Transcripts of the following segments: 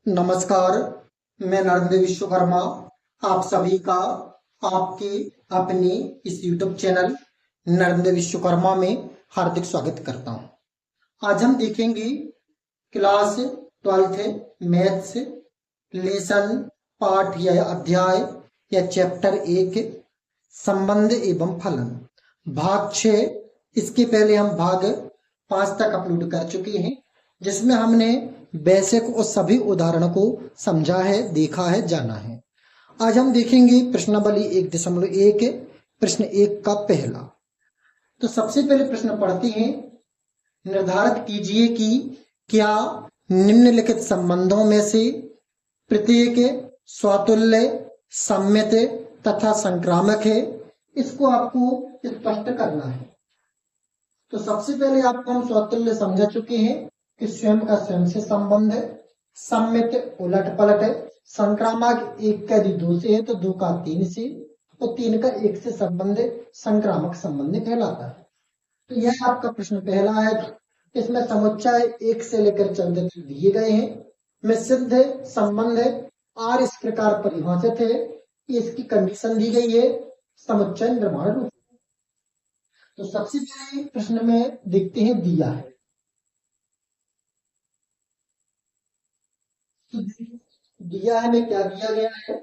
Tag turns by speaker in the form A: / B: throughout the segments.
A: नमस्कार। मैं नरेंद्र विश्वकर्मा आप सभी का आपके अपने इस YouTube चैनल नरेंद्र विश्वकर्मा में हार्दिक स्वागत करता हूं। आज हम देखेंगे क्लास 12th मैथ्स लेसन पाठ या अध्याय या चैप्टर 1 संबंध एवं फलन भाग 6। इसके पहले हम भाग 5 तक अपलोड कर चुके हैं, जिसमें हमने बेसिक और सभी उदाहरणों को समझा है, देखा है, जाना है। आज हम देखेंगे प्रश्नावली 1.1 प्रश्न 1 का पहला। तो सबसे पहले प्रश्न पढ़ते हैं। निर्धारित कीजिए कि क्या निम्नलिखित संबंधों में से प्रत्येक स्वतुल्य, सम्मित तथा संक्रामक है। इसको आपको स्पष्ट करना है। तो सबसे पहले आपको हम स्वतुल्य समझा चुके हैं कि स्वयं का स्वयं से संबंध है, सम्मित उलट पलट है, संक्रामक एक का यदि दो से है तो दो का तीन से और तीन का एक से संबंध संक्रामक संबंध कहलाता है। तो यह आपका प्रश्न पहला है। इसमें समुच्चय 1 से लेकर 14 तक दिए गए हैं। में सिद्ध संबंध आर इस प्रकार परिभाषित है। इसकी कंडीशन दी गई है समुच्चय निर्माण रूप। तो सबसे पहले प्रश्न में देखते हैं दिया है। तो दिया है में क्या दिया गया है?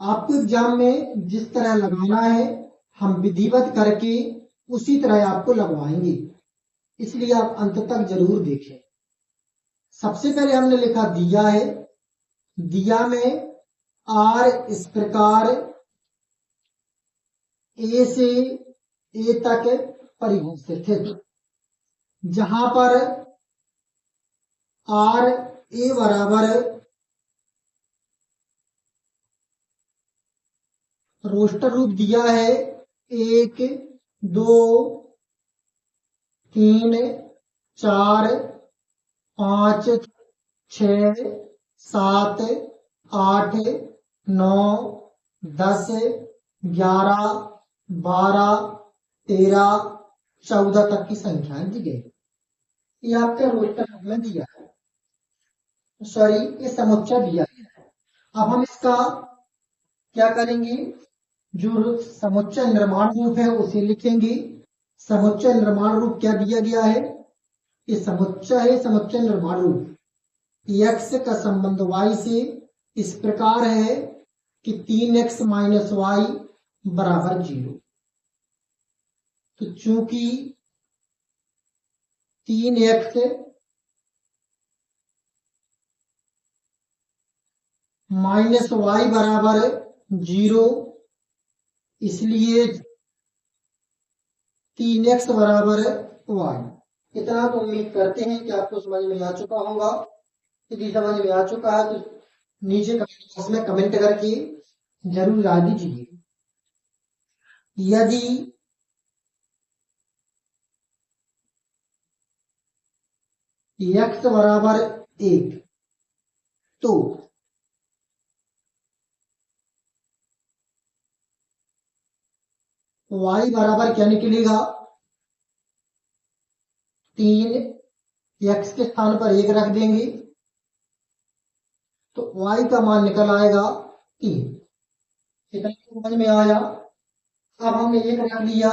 A: आपको एग्जाम में जिस तरह लगाना है हम विधिवत करके उसी तरह आपको लगवाएंगे, इसलिए आप अंत तक जरूर देखें। सबसे पहले हमने लिखा दिया है। दिया में आर इस प्रकार ए से ए तक परिभाषित है, जहां पर आर ए बराबर रोस्टर रूप दिया है 1 2 3 4 5 6 7 8 9 10 11 12 13 14 तक की संख्याएं दी गई। ये आपके रोस्टर रूप में दिया है, सॉरी ये समुच्चय दिया गया है। अब हम इसका क्या करेंगे, जो समुच्चय निर्माण रूप है उसे लिखेंगे। समुच्चय निर्माण रूप क्या दिया गया है? ये समुच्चय है, समुच्चय निर्माण रूप x का संबंध y से इस प्रकार है कि 3x माइनस वाई बराबर 0। तो चूंकि 3x माइनस वाई बराबर 0, इसलिए 3x बराबर y। इतना तो उम्मीद करते हैं कि आपको समझ में आ चुका होगा। यदि समझ में आ चुका है तो नीचे कमेंट बॉक्स में कमेंट करके जरूर ला दीजिए। यदि x बराबर 1 तो y बराबर क्या निकलेगा? 3 x के स्थान पर 1 रख देंगे तो y का मान निकल आएगा 3। इतना समझ में आया। अब हमने 1 रख लिया,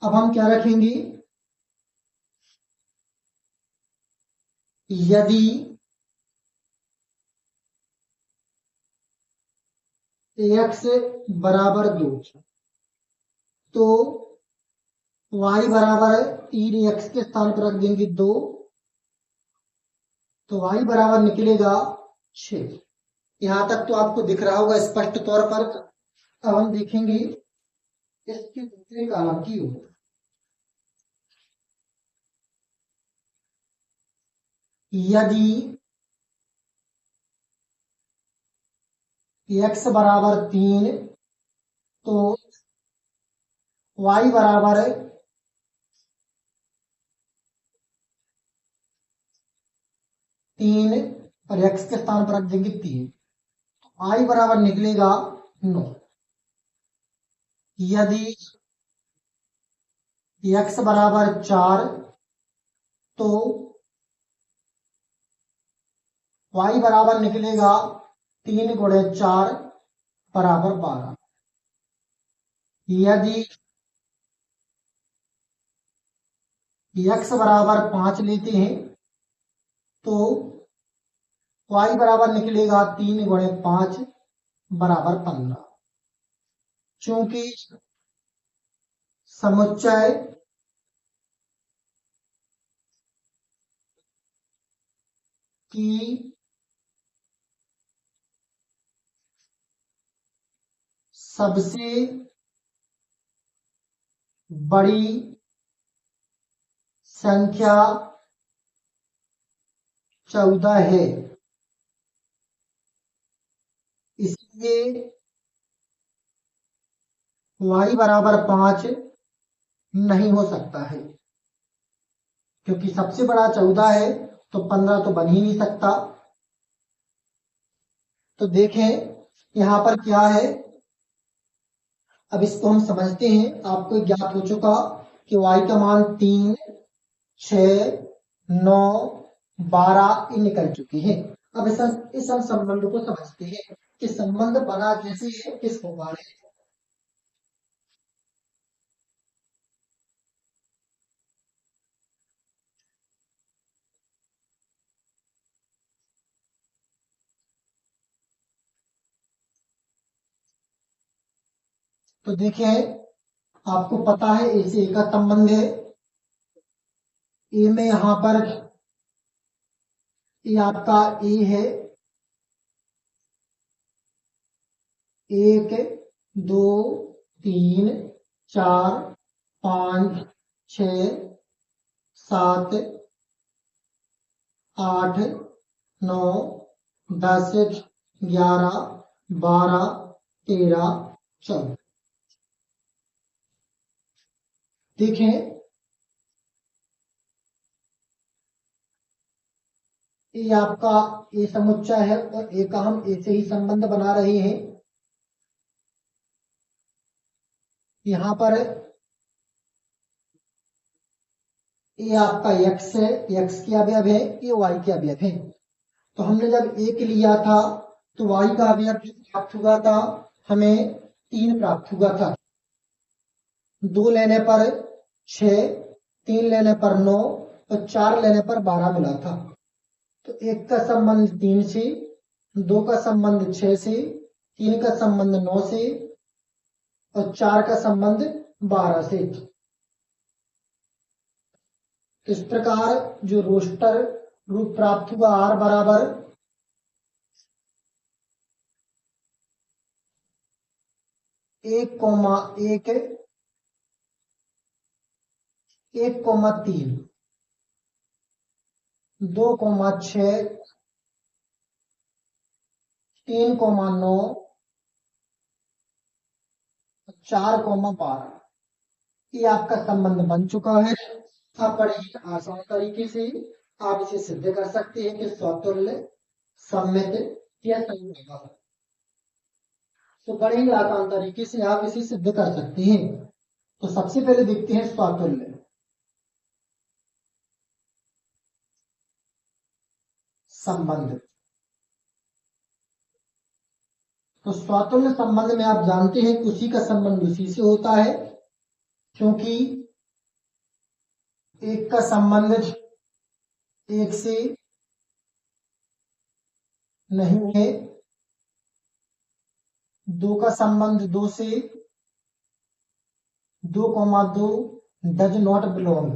A: अब हम क्या रखेंगे? यदि x बराबर 2 तो y बराबर 3x के स्थान पर रख देंगे 2 तो y बराबर निकलेगा 6। यहां तक तो आपको दिख रहा होगा स्पष्ट तौर पर। अब हम देखेंगे इसके दूसरे कॉलम की ओर। यदि x बराबर 3 तो y बराबर 3 और x के स्थान पर रख देंगे 3 तो i बराबर निकलेगा 9। यदि x बराबर 4 तो y बराबर निकलेगा 3 गुणे 4 बराबर 12। यदि x बराबर 5 लेते हैं तो y बराबर निकलेगा 3 गुणे 5 बराबर 15। चूंकि समुच्चय की सबसे बड़ी संख्या 14 है, इसलिए y बराबर 5 नहीं हो सकता है, क्योंकि सबसे बड़ा 14 है तो 15 तो बन ही नहीं सकता। तो देखें यहां पर क्या है। अब इसको हम समझते हैं। आपको ज्ञात हो चुका कि y का मान 3, 6, 9, 12 ये निकल चुकी है। अब इस हम संबंध को समझते हैं कि संबंध बना कैसे है, किस प्रकार है। तो देखिए आपको पता है ए से ए का संबंध है। ए में यहां पर ये आपका ए है, 1, 2, 3, 4, 5, 6, 7, 8, 9, 10, 11, 12, 13, 14। देखें ये आपका ए समुच्चय है और ए का हम ए से ही संबंध बना रहे हैं। यहां पर ये आपका x है, x के अवयव है, ये y के अवयव है। तो हमने जब 1 लिया था तो y का अवयव प्राप्त हुआ था, हमें 3 प्राप्त हुआ था। 2 लेने पर 6, 3 लेने पर 9 और 4 लेने पर 12 मिला था। तो 1 का संबंध 3 से, 2 का संबंध 6 से, 3 का संबंध 9 से और 4 का संबंध 12 से। इस प्रकार जो रोस्टर रूप प्राप्त हुआ r बराबर 1,1, 1,3, 2,6, 3,9, 4,12 ये आपका संबंध बन चुका है। अब बड़े ही आसान तरीके से आप इसे सिद्ध कर सकते हैं कि स्वतुल्य, सममित या संयुग्म है। तो बड़े ही आसान तरीके से आप इसे सिद्ध कर सकते हैं। तो सबसे पहले देखते हैं स्वतुल्य संबंध। तो स्वतुल्य संबंध में आप जानते हैं कि उसी का संबंध उसी से होता है, क्योंकि एक का संबंध एक से नहीं है, 2 का संबंध 2 से, 2,2 does not belong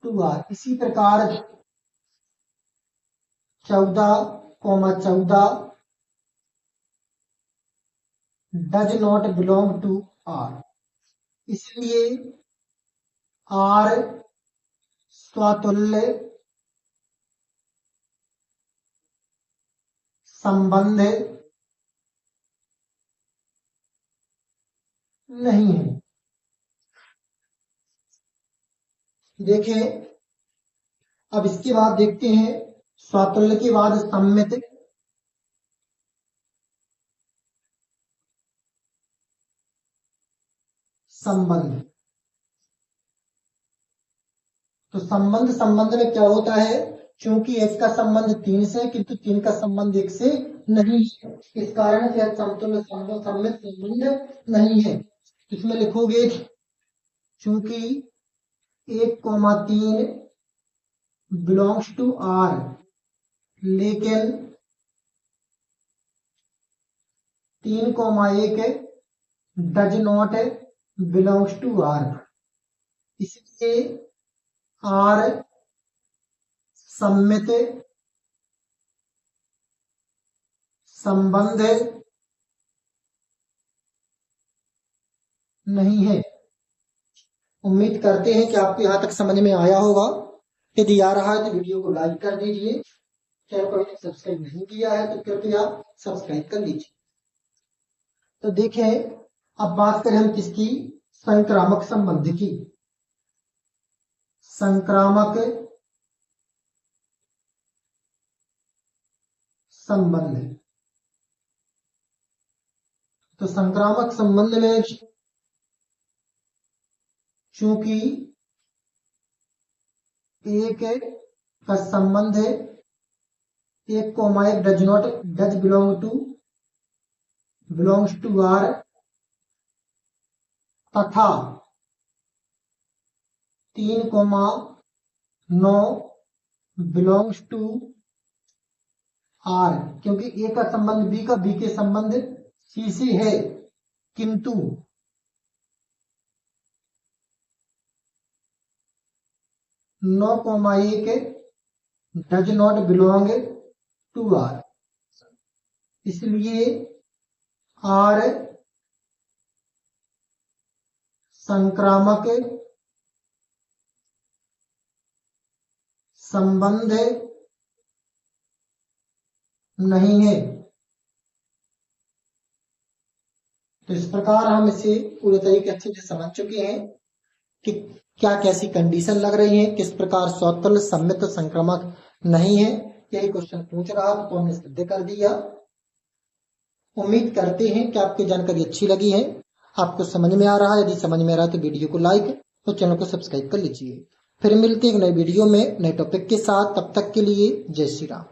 A: to R. इसी प्रकार 14,14 does not belong to R. इसलिए आर स्वतुल्य संबंध नहीं है। देखें अब इसके बाद देखते हैं स्वतुल्य के बाद सम्मित संबंध। तो संबंध में क्या होता है, क्योंकि एक का संबंध 3 से, किंतु 3 का संबंध 1 से नहीं है, इस कारण से समतुल्य सम्मित संबंध नहीं है। इसमें लिखोगे चूंकि 1,3 बिलोंग्स टू आर, लेकिन 3,1 does not belongs to R, इसलिए आर सम्मित संबंध नहीं है। उम्मीद करते हैं कि आपको यहाँ तक समझ में आया होगा। यदि आ रहा है तो वीडियो को लाइक कर दीजिए, चैनल को अभी तक सब्सक्राइब नहीं किया है तो कृपया सब्सक्राइब कर लीजिए। तो देखें, अब बात करें हम किसकी, संक्रामक संबंध की। संक्रामक संबंध, तो संक्रामक संबंध में चूंकि 1 का संबंध है, 1,1 डज बिलोंग्स टू आर, तथा 3,9 बिलोंग्स टू आर, क्योंकि ए का संबंध बी का, बी के संबंध सी से है, किंतु 9,1 does not belong to R, इसलिए आर संक्रामक संबंध नहीं है। तो इस प्रकार हम इसे पूरे तरीके अच्छे से समझ चुके हैं कि क्या कैसी कंडीशन लग रही है, किस प्रकार स्वतंत्र सम्मित संक्रामक नहीं है। यही क्वेश्चन पूछ रहा तो हमने सिद्ध कर दिया। उम्मीद करते हैं कि आपकी जानकारी अच्छी लगी है, आपको समझ में आ रहा है। यदि समझ में आ रहा है तो वीडियो को लाइक और चैनल को सब्सक्राइब कर लीजिए। फिर मिलते हैं एक नई वीडियो में नए टॉपिक के साथ, तब तक के लिए जय श्री राम।